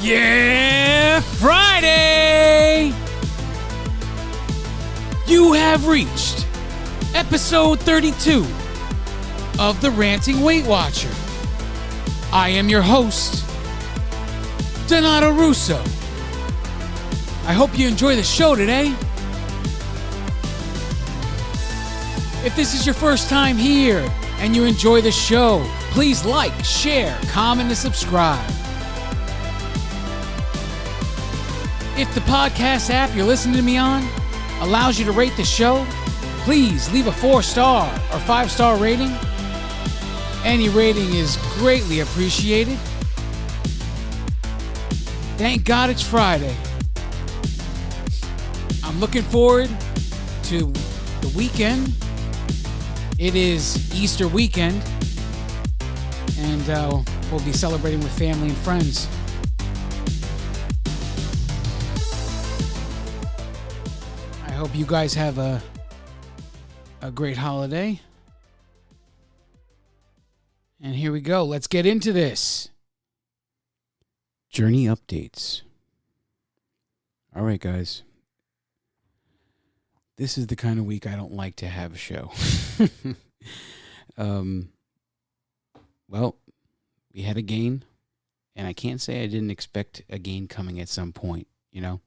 Yeah, Friday! You have reached episode 32 of the Ranting Weight Watcher. I am your host, Donato Russo. I hope you enjoy the show today. If this is your first time here and you enjoy the show, please like, share, comment, and subscribe. If the podcast app you're listening to me on allows you to rate the show, please leave a 4-star or 5-star rating. Any rating is greatly appreciated. Thank God it's Friday. I'm looking forward to the weekend. It is Easter weekend, and we'll be celebrating with family and friends. I hope you guys have a great holiday. And here we go. Let's get into this. Journey updates. All right, guys. This is the kind of week I don't like to have a show. Well, we had a gain, and I can't say I didn't expect a gain coming at some point, you know?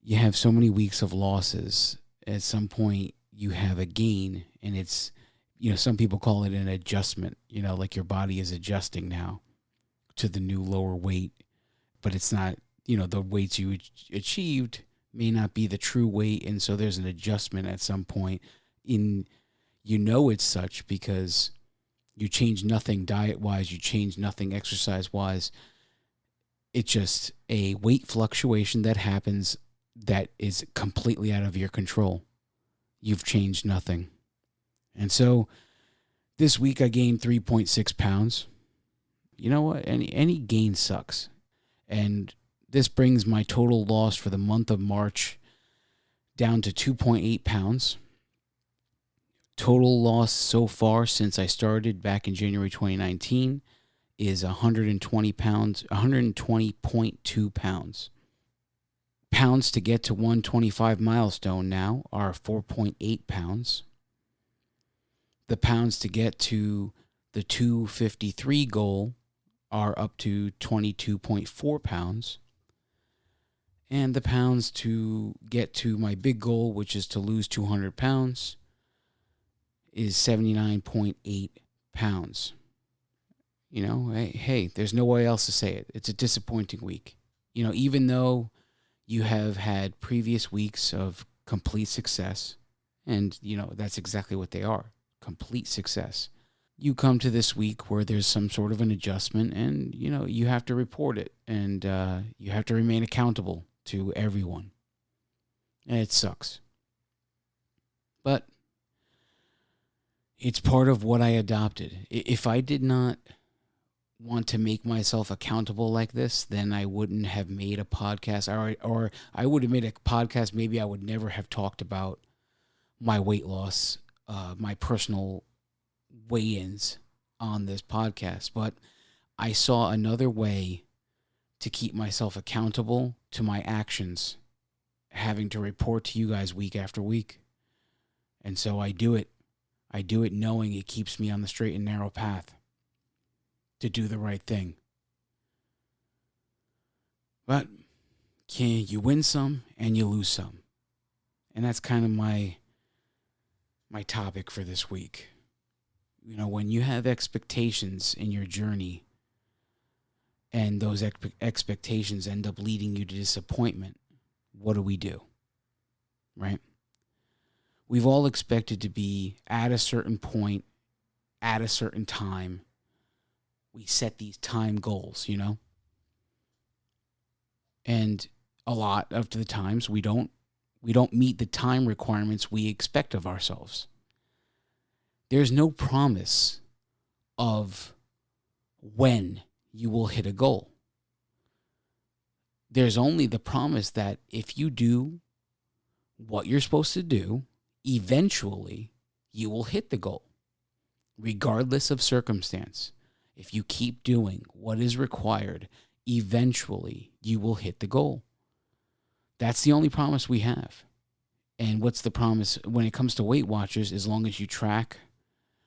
You have so many weeks of losses. At some point, you have a gain, and it's, you know, some people call it an adjustment, you know, like your body is adjusting now to the new lower weight, but it's not, you know, the weights you achieved may not be the true weight, and so there's an adjustment at some point. You know it's such because you change nothing diet-wise, you change nothing exercise-wise. It's just a weight fluctuation that happens that is completely out of your control. You've changed nothing. And so this week I gained 3.6 pounds. You know what? Any gain sucks. And this brings my total loss for the month of March down to 2.8 pounds. Total loss so far since I started back in January 2019 is 120 pounds, 120.2 pounds. Pounds to get to 125 milestone now are 4.8 pounds. The pounds to get to the 253 goal are up to 22.4 pounds. And the pounds to get to my big goal, which is to lose 200 pounds, is 79.8 pounds. You know, hey, there's no way else to say it. It's a disappointing week. You know, even though you have had previous weeks of complete success, and, you know, that's exactly what they are, complete success. You come to this week where there's some sort of an adjustment, and, you know, you have to report it, and you have to remain accountable to everyone. And it sucks. But it's part of what I adopted. If I did not want to make myself accountable like this, then I wouldn't have made a podcast, or I would have made a podcast. Maybe I would never have talked about my weight loss, my personal weigh-ins on this podcast. But I saw another way to keep myself accountable to my actions, having to report to you guys week after week. And so I do it. I do it knowing it keeps me on the straight and narrow path to do the right thing. But you win some and you lose some. And that's kind of my topic for this week. You know, when you have expectations in your journey and those expectations end up leading you to disappointment, what do? Right? We've all expected to be at a certain point, at a certain time. We set these time goals, you know? And a lot of the times we don't meet the time requirements we expect of ourselves. There's no promise of when you will hit a goal. There's only the promise that if you do what you're supposed to do, eventually you will hit the goal, regardless of circumstance. If you keep doing what is required, eventually you will hit the goal. That's the only promise we have. And what's the promise when it comes to Weight Watchers? As long as you track,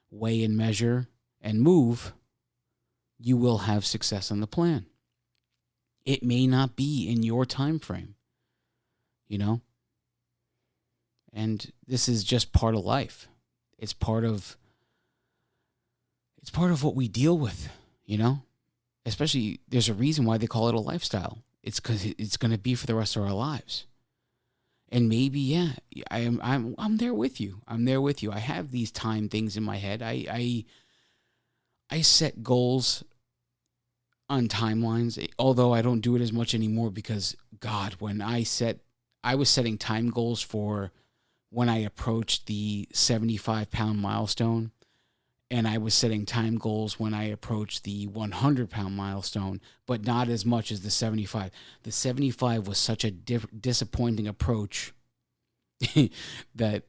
weigh and measure, and move, you will have success on the plan. It may not be in your time frame, you know? And this is just part of life. It's part of what we deal with, you know? Especially, there's a reason why they call it a lifestyle. It's because it's going to be for the rest of our lives. And maybe, yeah, I'm there with you. I'm there with you. I have these time things in my head. I set goals on timelines, although I don't do it as much anymore because, God, when I was setting time goals for when I approached the 75-pound milestone, and I was setting time goals when I approached the 100-pound milestone, but not as much as the 75. The 75 was such a disappointing approach that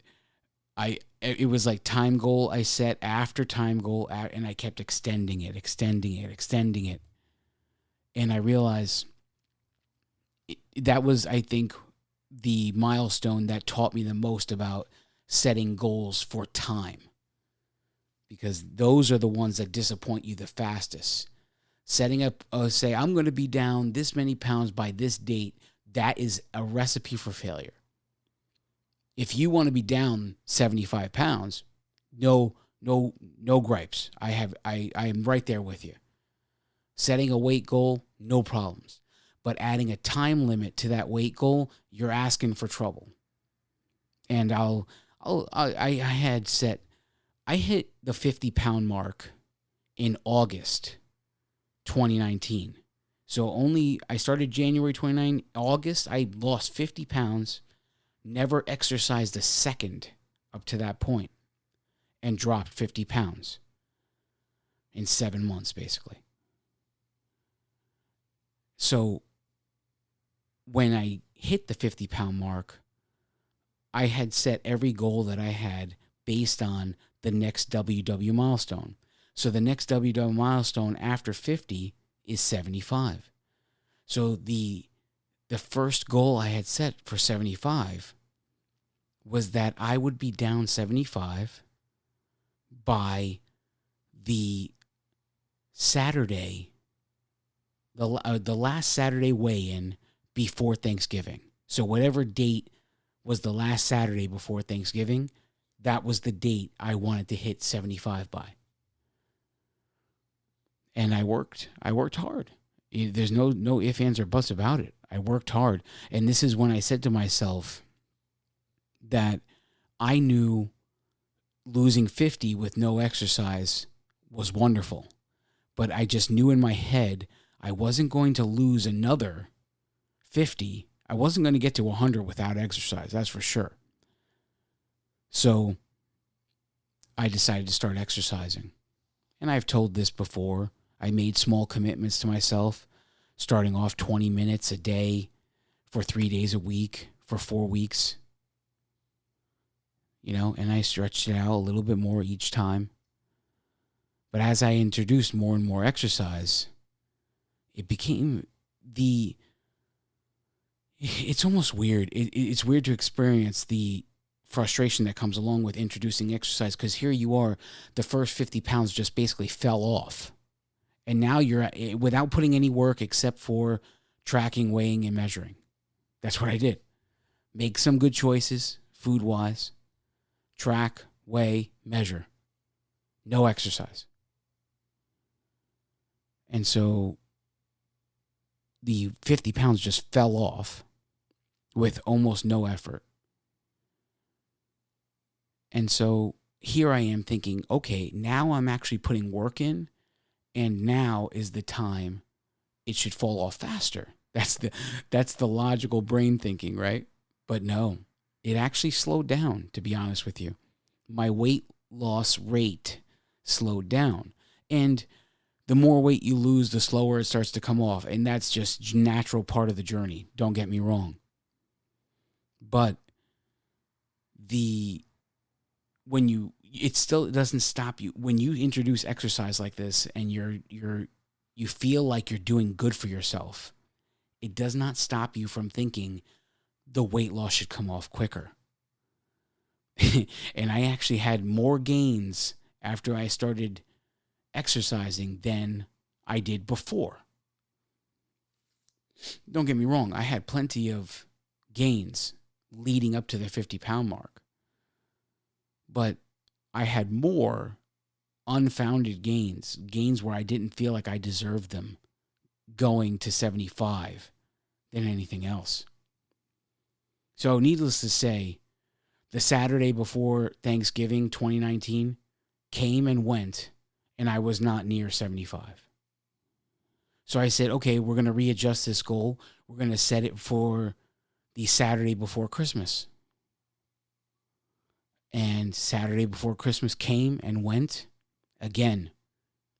it was like time goal I set after time goal, and I kept extending it. And I realized that was, I think, the milestone that taught me the most about setting goals for time. Because those are the ones that disappoint you the fastest. Setting up, say, I'm going to be down this many pounds by this date, that is a recipe for failure. If you want to be down 75 pounds, no gripes. I am right there with you. Setting a weight goal, no problems. But adding a time limit to that weight goal, you're asking for trouble. And I hit the 50-pound mark in August 2019. So I started January 29, August, I lost 50 pounds, never exercised a second up to that point, and dropped 50 pounds in 7 months, basically. So when I hit the 50-pound mark, I had set every goal that I had based on the next WW milestone. So the next WW milestone after 50 is 75. So the first goal I had set for 75 was that I would be down 75 by the Saturday, the last Saturday weigh-in before Thanksgiving. So whatever date was the last Saturday before Thanksgiving, that was the date I wanted to hit 75 by. And I worked hard. There's no ifs, ands, or buts about it. I worked hard. And this is when I said to myself that I knew losing 50 with no exercise was wonderful. But I just knew in my head I wasn't going to lose another 50. I wasn't going to get to 100 without exercise, that's for sure. So I decided to start exercising. And I've told this before. I made small commitments to myself, starting off 20 minutes a day for 3 days a week for 4 weeks. And I stretched it out a little bit more each time. But as I introduced more and more exercise, it became it's almost weird. It's weird to experience the frustration that comes along with introducing exercise, because here you are, the first 50 pounds just basically fell off. And now you're without putting any work except for tracking, weighing, and measuring. That's what I did. Make some good choices, food-wise. Track, weigh, measure. No exercise. And so the 50 pounds just fell off with almost no effort. And so here I am thinking, okay, now I'm actually putting work in, and now is the time it should fall off faster. That's the logical brain thinking, right? But no, it actually slowed down, to be honest with you. My weight loss rate slowed down. And the more weight you lose, the slower it starts to come off. And that's just natural part of the journey. Don't get me wrong. But it still doesn't stop you. When you introduce exercise like this and you feel like you're doing good for yourself, it does not stop you from thinking the weight loss should come off quicker. And I actually had more gains after I started exercising than I did before. Don't get me wrong, I had plenty of gains leading up to the 50-pound mark. But I had more unfounded gains where I didn't feel like I deserved them going to 75 than anything else. So needless to say, the Saturday before Thanksgiving 2019 came and went, and I was not near 75. So I said, okay, we're going to readjust this goal. We're going to set it for the Saturday before Christmas. And Saturday before Christmas came and went. Again,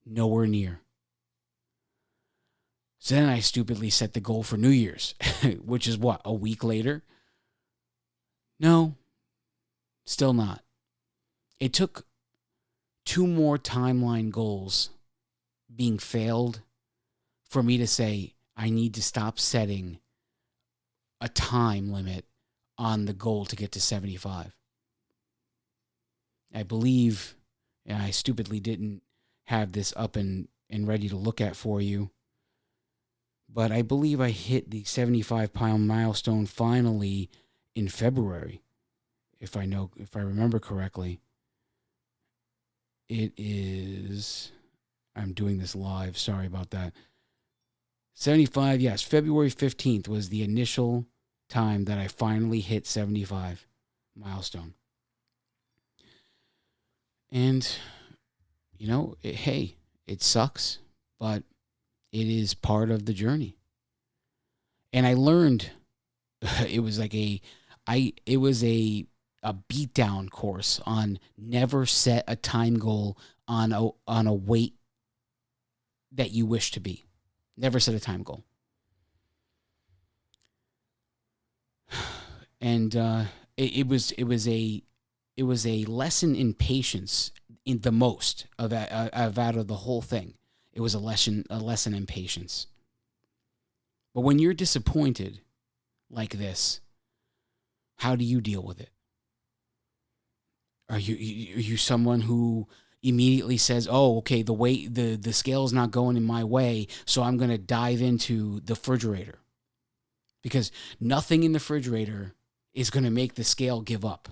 nowhere near. So then I stupidly set the goal for New Year's, which is what, a week later? No, still not. It took 2 more timeline goals being failed for me to say I need to stop setting a time limit on the goal to get to 75. I believe, and I stupidly didn't have this up and ready to look at for you, but I believe I hit the 75-pound milestone finally in February, if I remember correctly. It is, I'm doing this live, sorry about that. 75, yes, February 15th was the initial time that I finally hit 75 milestone. And, hey, it sucks, but it is part of the journey. And I learned, it was like a beatdown course on never set a time goal on a weight that you wish to be. Never set a time goal. And it was a lesson in patience in the most of out of the whole thing. It was a lesson in patience. But when you're disappointed like this, how do you deal with it? Are you someone who immediately says, "Oh, okay, the scale's not going in my way, so I'm going to dive into the refrigerator"? Because nothing in the refrigerator is going to make the scale give up.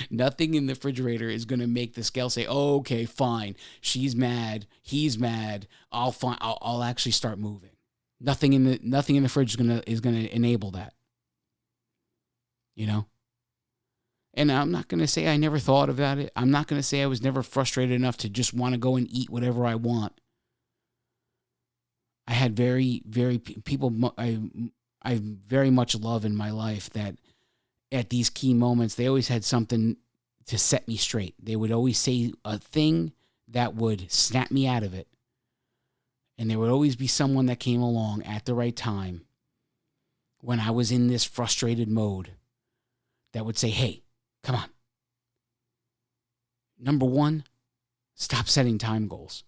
Nothing in the refrigerator is going to make the scale say, "Oh, okay, fine. She's mad. He's mad. I'll actually start moving." Nothing in the fridge is going to enable that. And I'm not going to say I never thought about it. I'm not going to say I was never frustrated enough to just want to go and eat whatever I want. I had very, very people I very much love in my life that at these key moments, they always had something to set me straight. They would always say a thing that would snap me out of it. And there would always be someone that came along at the right time when I was in this frustrated mode that would say, "Hey, come on. Number one, stop setting time goals,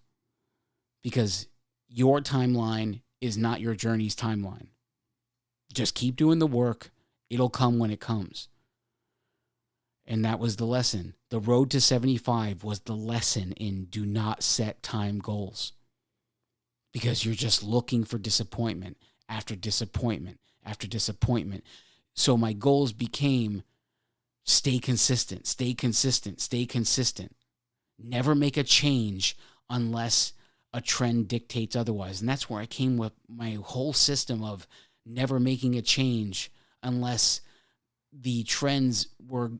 because your timeline is not your journey's timeline. Just keep doing the work. It'll come when it comes." And that was the lesson. The road to 75 was the lesson in do not set time goals, because you're just looking for disappointment after disappointment after disappointment. So my goals became stay consistent, stay consistent, stay consistent. Never make a change unless a trend dictates otherwise. And that's where I came with my whole system of never making a change unless the trends were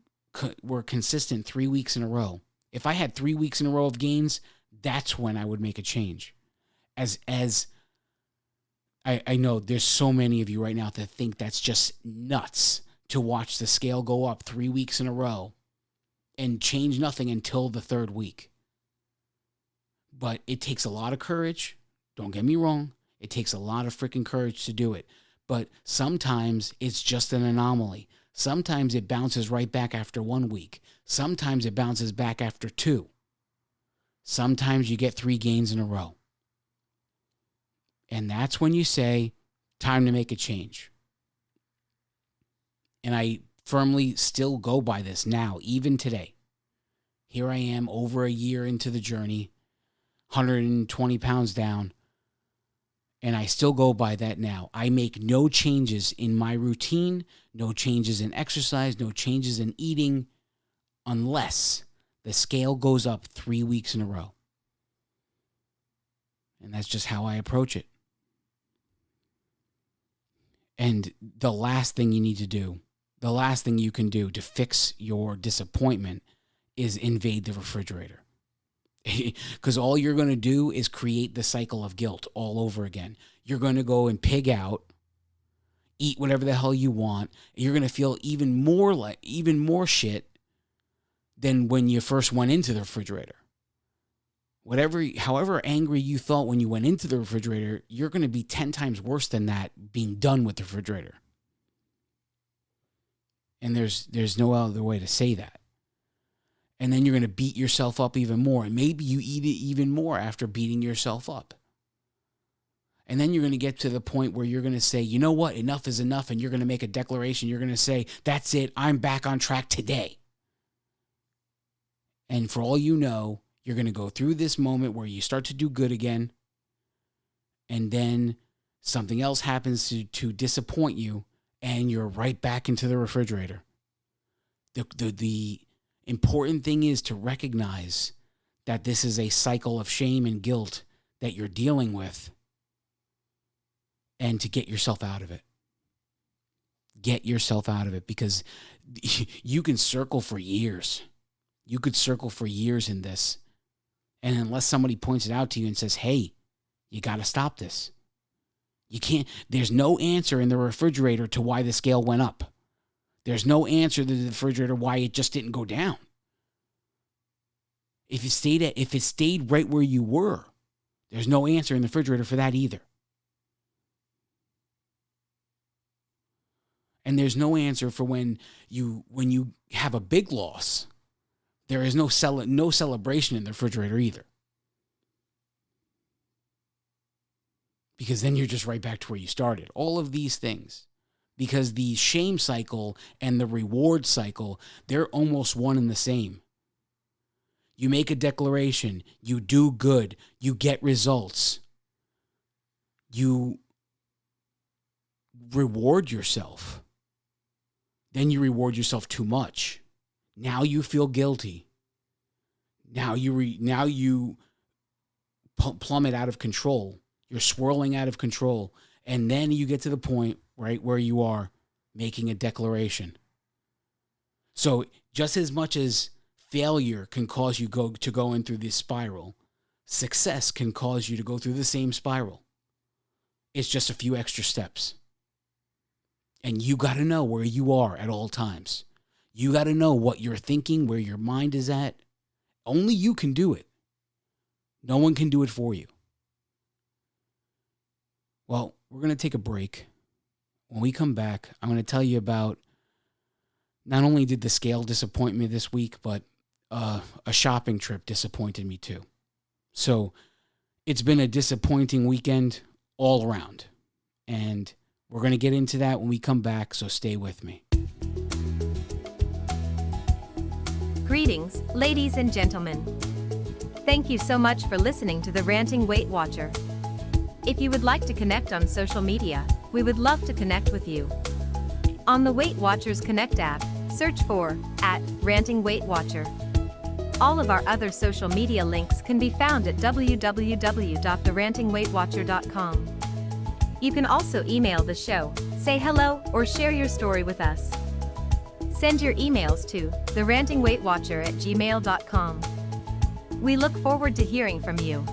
consistent 3 weeks in a row. If I had 3 weeks in a row of gains, that's when I would make a change. As I know there's so many of you right now that think that's just nuts to watch the scale go up 3 weeks in a row and change nothing until the third week. But it takes a lot of courage. Don't get me wrong. It takes a lot of freaking courage to do it. But sometimes it's just an anomaly. Sometimes it bounces right back after 1 week. Sometimes it bounces back after 2. Sometimes you get 3 gains in a row. And that's when you say, time to make a change. And I firmly still go by this now, even today. Here I am over a year into the journey, 120 pounds down, and I still go by that now. I make no changes in my routine, no changes in exercise, no changes in eating, unless the scale goes up 3 weeks in a row. And that's just how I approach it. And the last thing you need to do, the last thing you can do to fix your disappointment is invade the refrigerator. Because all you're going to do is create the cycle of guilt all over again. You're going to go and pig out, eat whatever the hell you want. And you're going to feel even more shit than when you first went into the refrigerator. However angry you felt when you went into the refrigerator, you're going to be 10 times worse than that being done with the refrigerator. And there's no other way to say that. And then you're going to beat yourself up even more. And maybe you eat it even more after beating yourself up. And then you're going to get to the point where you're going to say, you know what, enough is enough. And you're going to make a declaration. You're going to say, that's it. I'm back on track today. And for all you know, you're going to go through this moment where you start to do good again. And then something else happens to disappoint you. And you're right back into the refrigerator. The important thing is to recognize that this is a cycle of shame and guilt that you're dealing with, and to get yourself out of it. Get yourself out of it, because you can circle for years. You could circle for years in this. And unless somebody points it out to you and says, hey, you got to stop this. You can't, there's no answer in the refrigerator to why the scale went up. There's no answer to the refrigerator why it just didn't go down. If it stayed right where you were, there's no answer in the refrigerator for that either. And there's no answer for when you have a big loss. There is no celebration in the refrigerator either. Because then you're just right back to where you started. All of these things. Because the shame cycle and the reward cycle, they're almost one and the same. You make a declaration. You do good. You get results. You reward yourself. Then you reward yourself too much. Now you feel guilty. Now you plummet out of control. You're swirling out of control. And then you get to the point right where you are making a declaration. So just as much as failure can cause you to go in through this spiral, success can cause you to go through the same spiral. It's just a few extra steps. And you got to know where you are at all times. You got to know what you're thinking, where your mind is at. Only you can do it. No one can do it for you. Well, we're going to take a break. When we come back, I'm going to tell you about, not only did the scale disappoint me this week, but a shopping trip disappointed me too. So it's been a disappointing weekend all around. And we're going to get into that when we come back, so stay with me. Greetings, ladies and gentlemen. Thank you so much for listening to the Ranting Weight Watcher. If you would like to connect on social media, we would love to connect with you. On the Weight Watchers Connect app, search for @RantingWeightWatcher. All of our other social media links can be found at www.therantingweightwatcher.com. You can also email the show, say hello, or share your story with us. Send your emails to therantingweightwatcher@gmail.com. We look forward to hearing from you.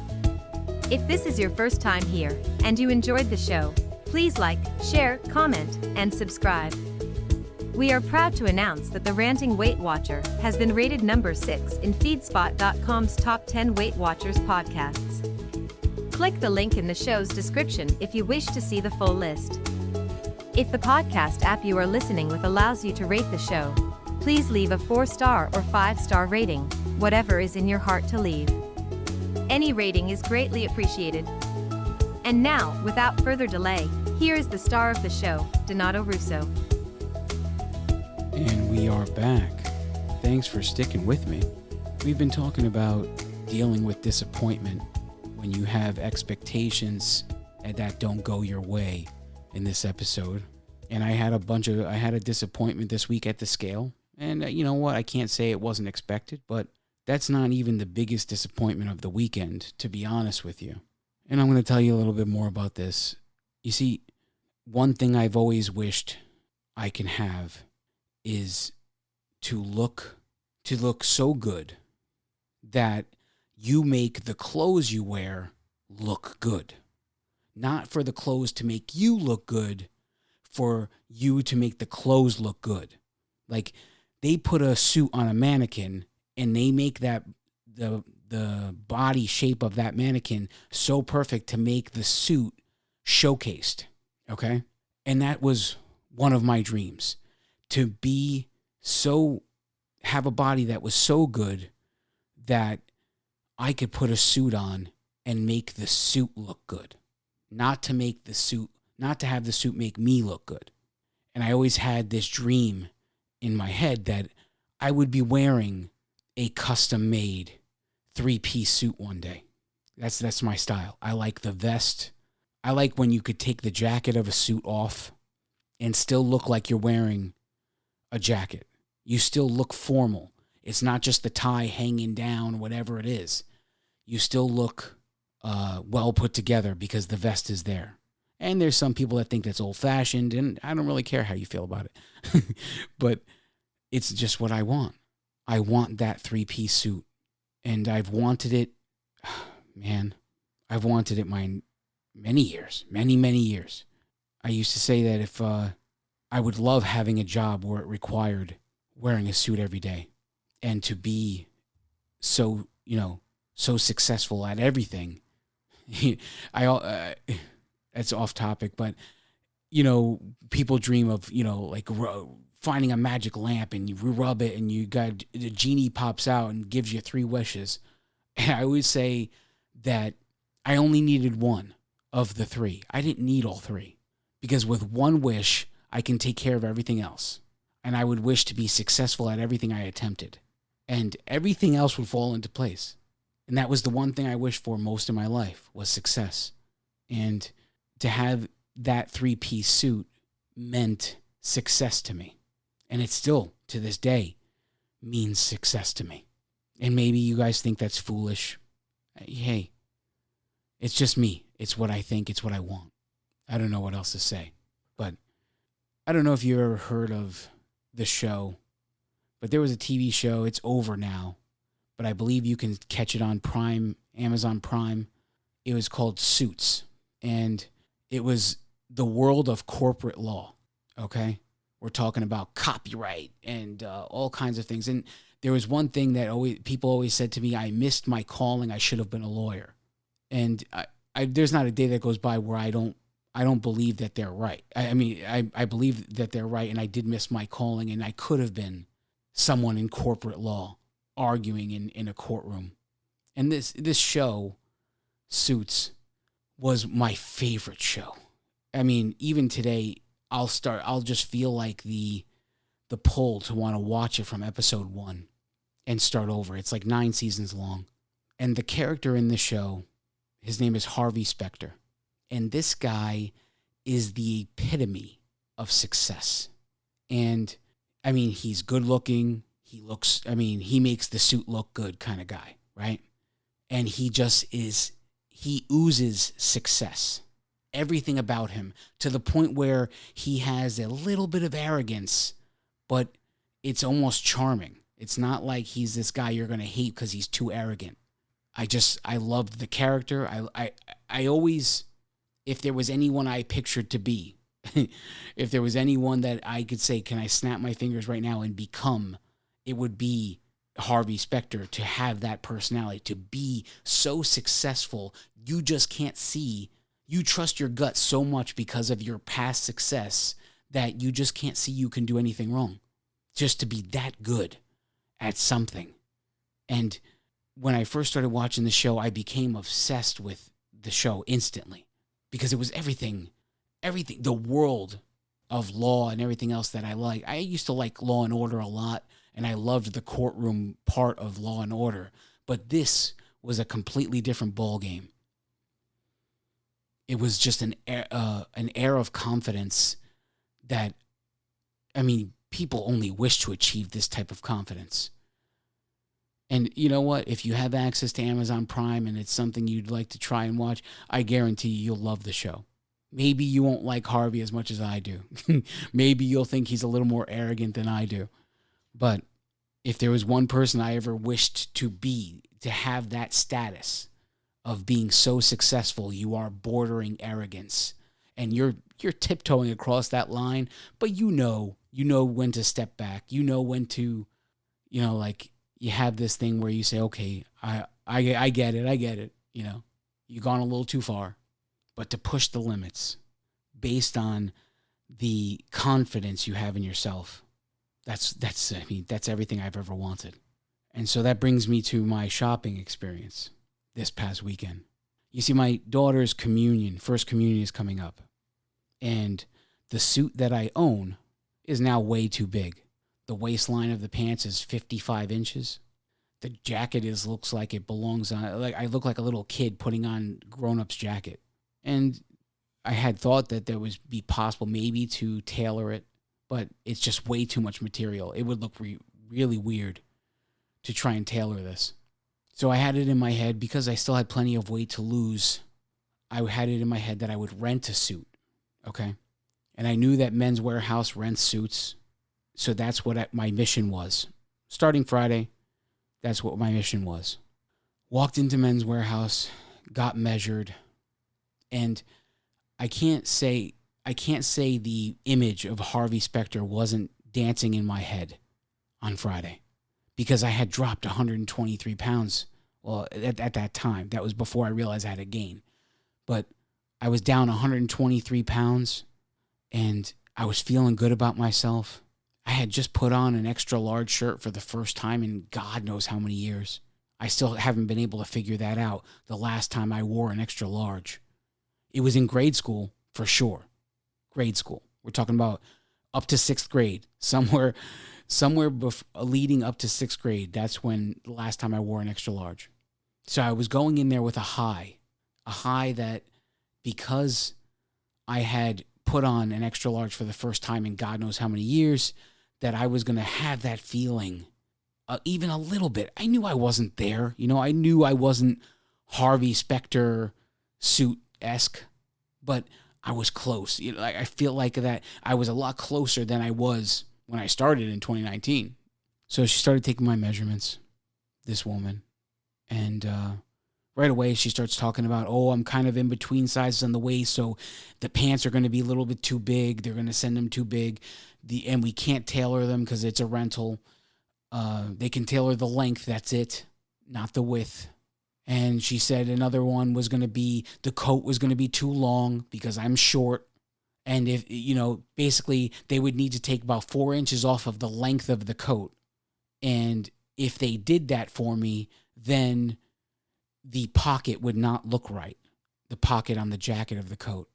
If this is your first time here, and you enjoyed the show, please like, share, comment, and subscribe. We are proud to announce that the Ranting Weight Watcher has been rated number 6 in Feedspot.com's top 10 Weight Watchers podcasts. Click the link in the show's description if you wish to see the full list. If the podcast app you are listening with allows you to rate the show, please leave a 4-star or 5-star rating, whatever is in your heart to leave. Any rating is greatly appreciated. And now, without further delay, here is the star of the show, Donato Russo. And we are back. Thanks for sticking with me. We've been talking about dealing with disappointment when you have expectations that don't go your way in this episode. And I had a disappointment this week at the scale. And you know what? I can't say it wasn't expected, but that's not even the biggest disappointment of the weekend, to be honest with you. And I'm going to tell you a little bit more about this. You see, one thing I've always wished I can have is to look so good that you make the clothes you wear look good. Not for the clothes to make you look good, for you to make the clothes look good. Like, they put a suit on a mannequin and they make that the body shape of that mannequin so perfect to make the suit showcased. Okay? And that was one of my dreams. To have a body that was so good that I could put a suit on and make the suit look good. Not to have the suit make me look good. And I always had this dream in my head that I would be wearing a custom-made 3-piece suit one day. That's my style. I like the vest. I like when you could take the jacket of a suit off and still look like you're wearing a jacket. You still look formal. It's not just the tie hanging down, whatever it is. You still look well put together because the vest is there. And there's some people that think that's old-fashioned, and I don't really care how you feel about it. But it's just what I want. I want that 3-piece suit. And I've wanted it, man, I've wanted it many years, many years. I used to say that if I would love having a job where it required wearing a suit every day and to be so successful at everything. That's off topic, but people dream of, like finding a magic lamp and you rub it and the genie pops out and gives you 3 wishes. And I always say that I only needed one of the 3. I didn't need all 3 because with one wish, I can take care of everything else. And I would wish to be successful at everything I attempted. And everything else would fall into place. And that was the one thing I wished for most of my life was success. And to have that 3-piece suit meant success to me. And it still, to this day, means success to me. And maybe you guys think that's foolish. Hey, it's just me. It's what I think. It's what I want. I don't know what else to say. But I don't know if you ever heard of the show, but there was a TV show. It's over now, but I believe you can catch it on Prime, Amazon Prime. It was called Suits, and it was the world of corporate law, okay? We're talking about copyright and all kinds of things. And there was one thing that people always said to me, I missed my calling. I should have been a lawyer. And there's not a day that goes by where I don't believe that they're right. I believe that they're right, and I did miss my calling, and I could have been someone in corporate law arguing in a courtroom. And this show, Suits, was my favorite show. I mean, even today, I'll just feel like the pull to want to watch it from episode 1 and start over. It's like 9 seasons long. And the character in the show, his name is Harvey Specter. And this guy is the epitome of success. And I mean, he's good looking. He makes the suit look good kind of guy, right? And he oozes success. Everything about him, to the point where he has a little bit of arrogance, but it's almost charming. It's not like he's this guy you're going to hate because he's too arrogant. I loved the character. I always, if there was anyone I pictured to be, If there was anyone that I could say, can I snap my fingers right now and become, it would be Harvey Specter, to have that personality, to be so successful. You just can't see. You trust your gut so much because of your past success that you just can't see you can do anything wrong. Just to be that good at something. And when I first started watching the show, I became obsessed with the show instantly because it was everything, the world of law and everything else that I like. I used to like Law and Order a lot, and I loved the courtroom part of Law and Order, but this was a completely different ball game. It was just an air of confidence that, I mean, people only wish to achieve this type of confidence. And you know what? If you have access to Amazon Prime and it's something you'd like to try and watch, I guarantee you'll love the show. Maybe you won't like Harvey as much as I do. Maybe you'll think he's a little more arrogant than I do. But if there was one person I ever wished to be, to have that status of being so successful, you are bordering arrogance. And you're tiptoeing across that line, but you know when to step back. You know when to, like, you have this thing where you say, okay, I get it. You've gone a little too far. But to push the limits based on the confidence you have in yourself, that's everything I've ever wanted. And so that brings me to my shopping experience this past weekend. You see, my daughter's first communion is coming up. And the suit that I own is now way too big. The waistline of the pants is 55 inches. The jacket looks like it belongs on, like I look like a little kid putting on grown-up's jacket. And I had thought that there would be possible maybe to tailor it, but it's just way too much material. It would look really weird to try and tailor this. So I had it in my head, because I still had plenty of weight to lose, I had it in my head that I would rent a suit, okay? And I knew that Men's Warehouse rents suits, so that's what my mission was. Starting Friday, that's what my mission was. Walked into Men's Warehouse, got measured, and I can't say the image of Harvey Specter wasn't dancing in my head on Friday, because I had dropped 123 pounds. Well, at that time, that was before I realized I had a gain. But I was down 123 pounds, and I was feeling good about myself. I had just put on an extra large shirt for the first time in God knows how many years. I still haven't been able to figure that out, the last time I wore an extra large. It was in grade school, for sure. Grade school. We're talking about up to 6th grade. Somewhere leading up to 6th grade, that's when the last time I wore an extra large. So I was going in there with a high that, because I had put on an extra large for the first time in God knows how many years, that I was going to have that feeling even a little bit. I knew I wasn't there. I knew I wasn't Harvey Specter suit-esque, but I was close. I feel like that I was a lot closer than I was when I started in 2019. So she started taking my measurements, this woman, and right away she starts talking about, I'm kind of in between sizes on the waist, so the pants are going to be a little bit too big. They're going to send them too big, and we can't tailor them because it's a rental. They can tailor the length, that's it, not the width. And she said another one was going to be, the coat was going to be too long because I'm short. And if, basically they would need to take about 4 inches off of the length of the coat. And if they did that for me, then the pocket would not look right. The pocket on the jacket of the coat.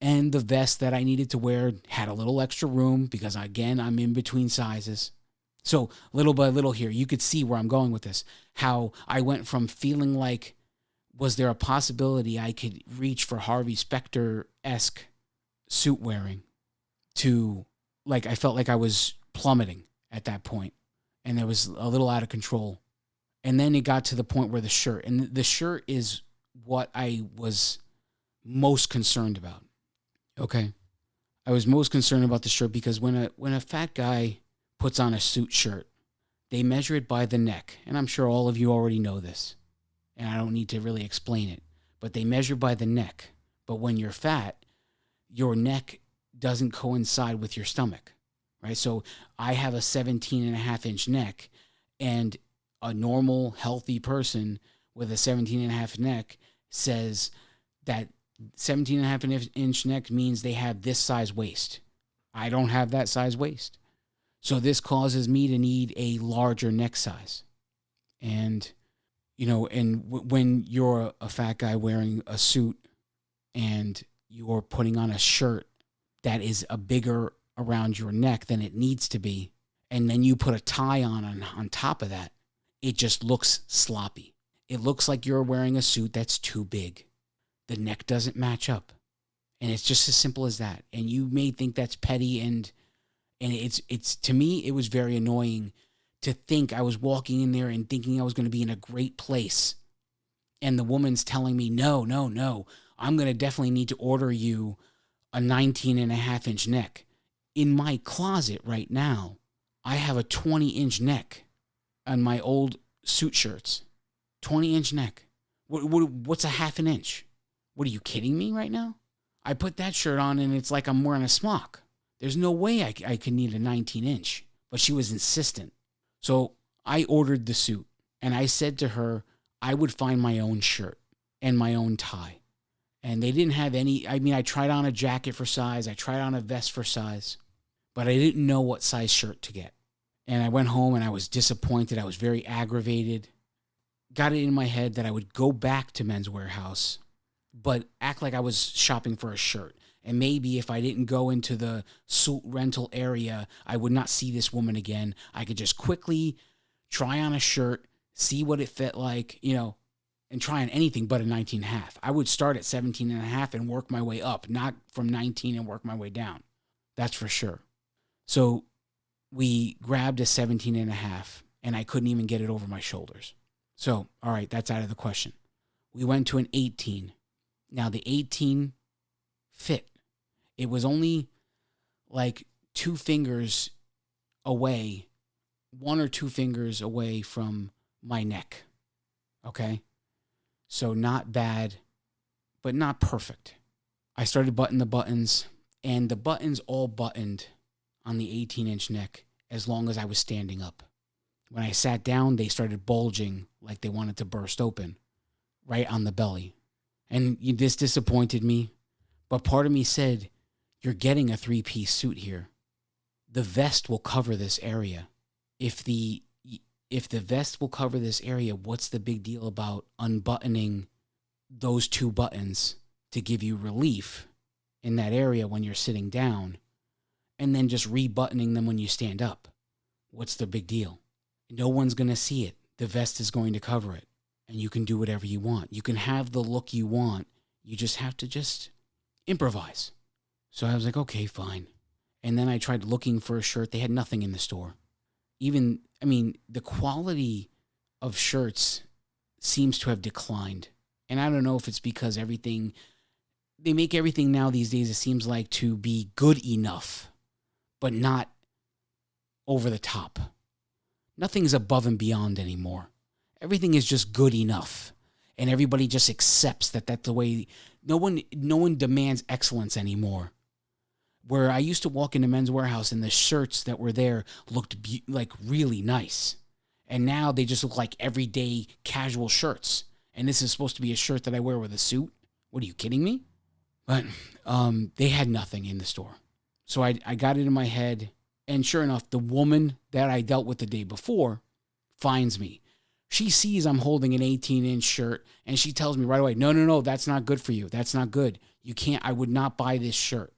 And the vest that I needed to wear had a little extra room because, again, I'm in between sizes. So little by little here, you could see where I'm going with this. How I went from feeling like, was there a possibility I could reach for Harvey Specter-esque suit wearing, to, like, I felt like I was plummeting at that point, and it was a little out of control. And then it got to the point where the shirt is what I was most concerned about. Okay. I was most concerned about the shirt because when a fat guy puts on a suit shirt, they measure it by the neck. And I'm sure all of you already know this, and I don't need to really explain it, but they measure by the neck. But when you're fat, your neck doesn't coincide with your stomach, right? So I have a 17.5-inch neck, and a normal, healthy person with a 17.5 neck says that 17.5-inch neck means they have this size waist. I don't have that size waist. So this causes me to need a larger neck size. And, when you're a fat guy wearing a suit and you're putting on a shirt that is a bigger around your neck than it needs to be, and then you put a tie on top of that, it just looks sloppy. It looks like you're wearing a suit that's too big. The neck doesn't match up. And it's just as simple as that. And you may think that's petty, and it's to me, it was very annoying to think I was walking in there and thinking I was going to be in a great place. And the woman's telling me, no, I'm going to definitely need to order you a 19.5-inch neck. In my closet right now, I have a 20-inch neck on my old suit shirts. 20-inch neck. What's a half an inch? What, are you kidding me right now? I put that shirt on and it's like I'm wearing a smock. There's no way I could need a 19-inch. But she was insistent. So I ordered the suit, and I said to her I would find my own shirt and my own tie. And they didn't have any. I mean, I tried on a jacket for size. I tried on a vest for size. But I didn't know what size shirt to get. And I went home and I was disappointed. I was very aggravated. Got it in my head that I would go back to Men's Warehouse, but act like I was shopping for a shirt. And maybe if I didn't go into the suit rental area, I would not see this woman again. I could just quickly try on a shirt, see what it fit like, and try on anything but a 19.5. I would start at 17.5 and work my way up, not from 19 and work my way down. That's for sure. So we grabbed a 17.5, and I couldn't even get it over my shoulders. So, all right, that's out of the question. We went to an 18. Now, the 18 fit. It was only like 2 fingers away, 1 or 2 fingers away from my neck. Okay? So not bad, but not perfect. I started buttoning the buttons, and the buttons all buttoned on the 18-inch neck as long as I was standing up. When I sat down, they started bulging like they wanted to burst open right on the belly. And this disappointed me, but part of me said, you're getting a 3-piece suit here. The vest will cover this area. If the vest will cover this area, what's the big deal about unbuttoning those 2 buttons to give you relief in that area when you're sitting down, and then just rebuttoning them when you stand up? What's the big deal? No one's going to see it. The vest is going to cover it, and you can do whatever you want. You can have the look you want. You just have to just improvise. So I was like, okay, fine. And then I tried looking for a shirt. They had nothing in the store. The quality of shirts seems to have declined. And I don't know if it's because they make everything now these days, it seems like, to be good enough, but not over the top. Nothing's above and beyond anymore. Everything is just good enough. And everybody just accepts that that's the way. No one demands excellence anymore. Where I used to walk into Men's Warehouse and the shirts that were there looked like really nice. And now they just look like everyday casual shirts. And this is supposed to be a shirt that I wear with a suit? What, are you kidding me? But they had nothing in the store. So I got it in my head. And sure enough, the woman that I dealt with the day before finds me. She sees I'm holding an 18-inch shirt, and she tells me right away, no, that's not good for you. That's not good. You can't, I would not buy this shirt.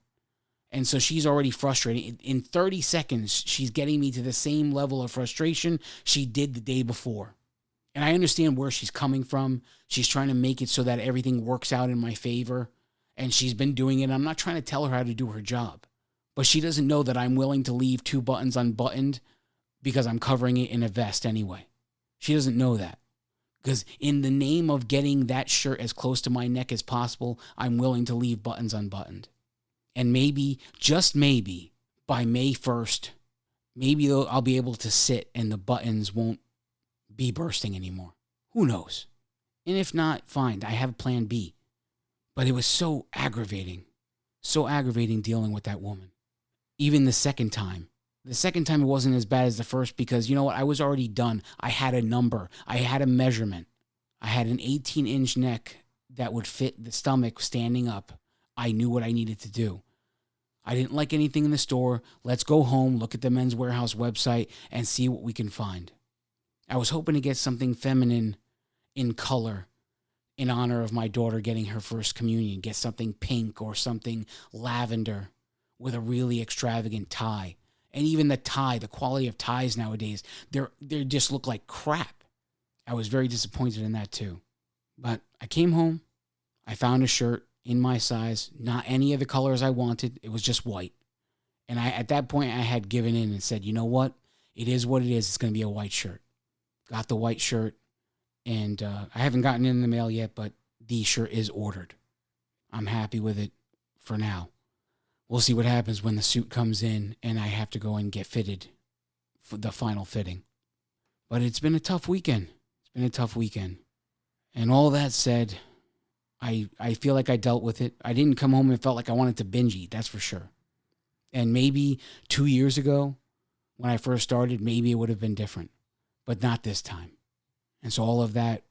And so she's already frustrated. In 30 seconds, she's getting me to the same level of frustration she did the day before. And I understand where she's coming from. She's trying to make it so that everything works out in my favor. And she's been doing it. I'm not trying to tell her how to do her job. But she doesn't know that I'm willing to leave 2 buttons unbuttoned because I'm covering it in a vest anyway. She doesn't know that. Because in the name of getting that shirt as close to my neck as possible, I'm willing to leave buttons unbuttoned. And maybe, just maybe, by May 1st, maybe I'll be able to sit and the buttons won't be bursting anymore. Who knows? And if not, fine, I have plan B. But it was so aggravating. So aggravating dealing with that woman. Even the second time. The second time it wasn't as bad as the first because, you know what, I was already done. I had a number. I had a measurement. I had an 18-inch neck that would fit the stomach standing up. I knew what I needed to do. I didn't like anything in the store. Let's go home, look at the Men's Warehouse website, and see what we can find. I was hoping to get something feminine in color in honor of my daughter getting her first communion. Get something pink or something lavender with a really extravagant tie. And even the tie, the quality of ties nowadays, they just look like crap. I was very disappointed in that too. But I came home. I found a shirt in my size, not any of the colors I wanted. It was just white. And at that point, I had given in and said, you know what? It is what it is. It's going to be a white shirt. Got the white shirt. And I haven't gotten it in the mail yet, but the shirt is ordered. I'm happy with it for now. We'll see what happens when the suit comes in and I have to go and get fitted for the final fitting. But it's been a tough weekend. And all that said, I feel like I dealt with it. I didn't come home and felt like I wanted to binge eat, that's for sure. And maybe 2 years ago, when I first started, maybe it would have been different. But not this time. And so all of that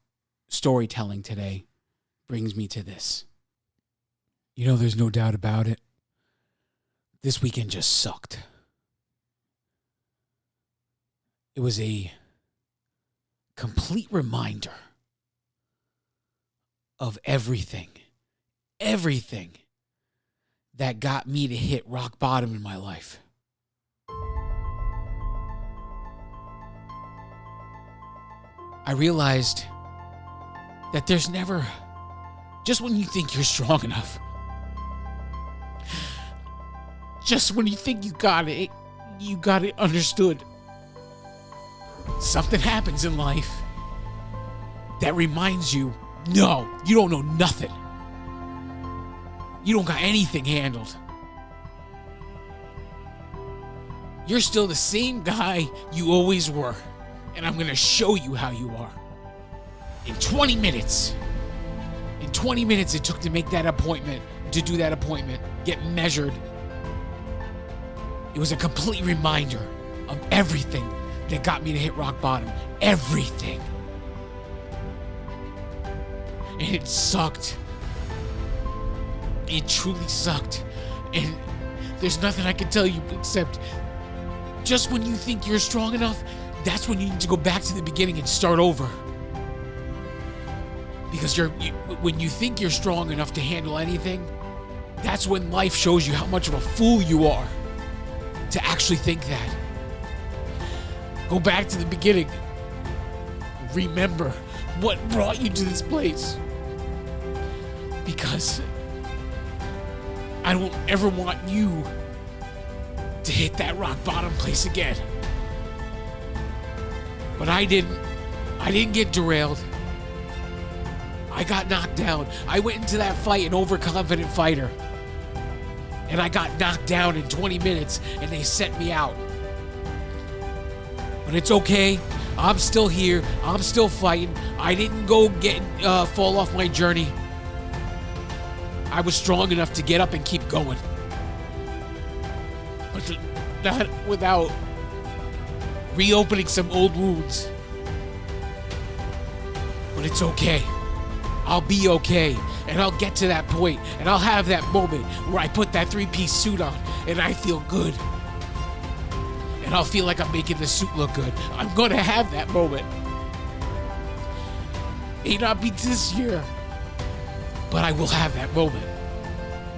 storytelling today brings me to this. You know, there's no doubt about it. This weekend just sucked. It was a complete reminder of everything that got me to hit rock bottom in my life. I realized that there's never, just when you think you're strong enough, just when you think you got it understood, something happens in life that reminds you, no, you don't know nothing. You don't got anything handled. You're still the same guy you always were. And I'm going to show you how you are. In 20 minutes. In 20 minutes it took to make that appointment, to do that appointment, get measured. It was a complete reminder of everything that got me to hit rock bottom. Everything. And it sucked. It truly sucked. And there's nothing I can tell you except just when you think you're strong enough, that's when you need to go back to the beginning and start over. Because when you think you're strong enough to handle anything, that's when life shows you how much of a fool you are to actually think that. Go back to the beginning. Remember what brought you to this place. Because I don't ever want you to hit that rock bottom place again. But I didn't get derailed. I got knocked down. I went into that fight an overconfident fighter. And I got knocked down in 20 minutes and they set me out. But it's okay. I'm still here. I'm still fighting. I didn't go fall off my journey. I was strong enough to get up and keep going. But not without reopening some old wounds. But it's okay. I'll be okay. And I'll get to that point. And I'll have that moment where I put that 3-piece suit on and I feel good. And I'll feel like I'm making the suit look good. I'm going to have that moment. May not be this year, but I will have that moment.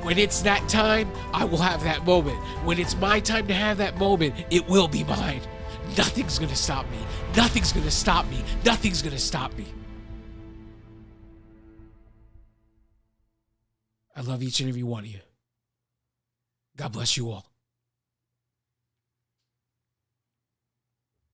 When it's that time, I will have that moment. When it's my time to have that moment, it will be mine. Nothing's going to stop me. Nothing's going to stop me. Nothing's going to stop me. I love each and every one of you. God bless you all.